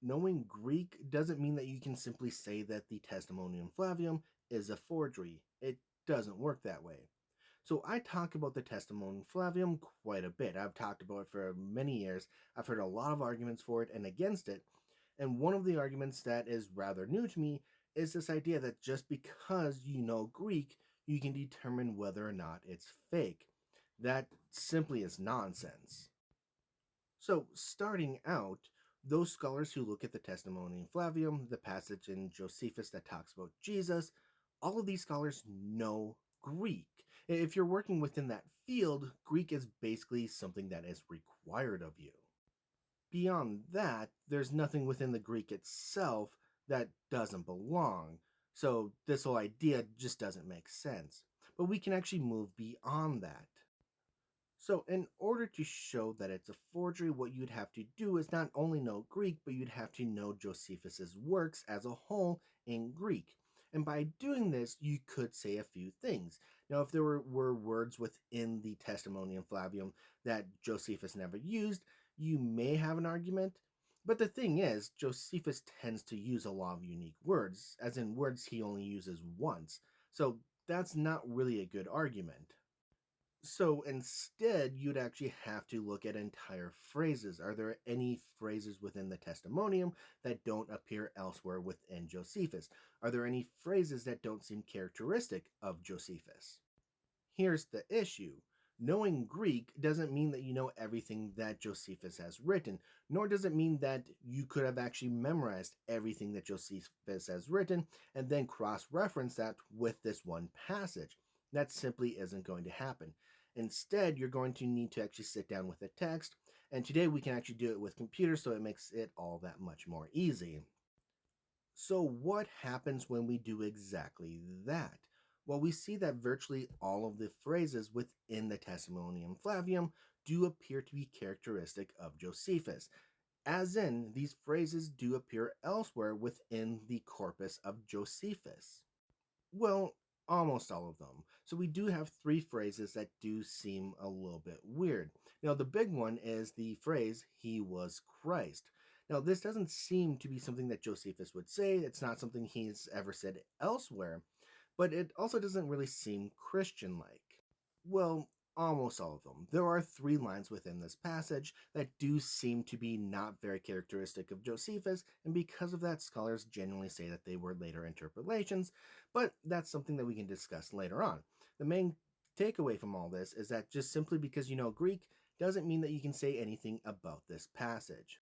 Knowing Greek doesn't mean that you can simply say that the Testimonium Flavium is a forgery. It doesn't work that way. So I talk about the Testimonium Flavium quite a bit. I've talked about it for many years. I've heard a lot of arguments for it and against it. And one of the arguments that is rather new to me is this idea that just because you know Greek, you can determine whether or not it's fake. That simply is nonsense. So, starting out, those scholars who look at the Testimonium Flavium, the passage in Josephus that talks about Jesus, all of these scholars know Greek. If you're working within that field, Greek is basically something that is required of you. Beyond that, there's nothing within the Greek itself that doesn't belong. So, this whole idea just doesn't make sense. But we can actually move beyond that. So, in order to show that it's a forgery, what you'd have to do is not only know Greek, but you'd have to know Josephus's works as a whole in Greek. And by doing this, you could say a few things. Now, if there were words within the Testimonium Flavium that Josephus never used, you may have an argument. But the thing is, Josephus tends to use a lot of unique words, as in words he only uses once. So, that's not really a good argument. So instead, you'd actually have to look at entire phrases. Are there any phrases within the testimonium that don't appear elsewhere within Josephus? Are there any phrases that don't seem characteristic of Josephus? Here's the issue. Knowing Greek doesn't mean that you know everything that Josephus has written, nor does it mean that you could have actually memorized everything that Josephus has written and then cross reference that with this one passage. That simply isn't going to happen. Instead, you're going to need to actually sit down with a text, and today we can actually do it with computers, so it makes it all that much more easy. So, what happens when we do exactly that? Well, we see that virtually all of the phrases within the Testimonium Flavium do appear to be characteristic of Josephus, as in, these phrases do appear elsewhere within the corpus of Josephus. Well, almost all of them. So we do have three phrases that do seem a little bit weird. Now, the big one is the phrase, he was Christ. Now, this doesn't seem to be something that Josephus would say. It's not something he's ever said elsewhere, but it also doesn't really seem Christian like. Well, almost all of them. There are three lines within this passage that do seem to be not very characteristic of Josephus, and because of that, scholars genuinely say that they were later interpolations, but that's something that we can discuss later on. The main takeaway from all this is that just simply because you know Greek doesn't mean that you can say anything about this passage.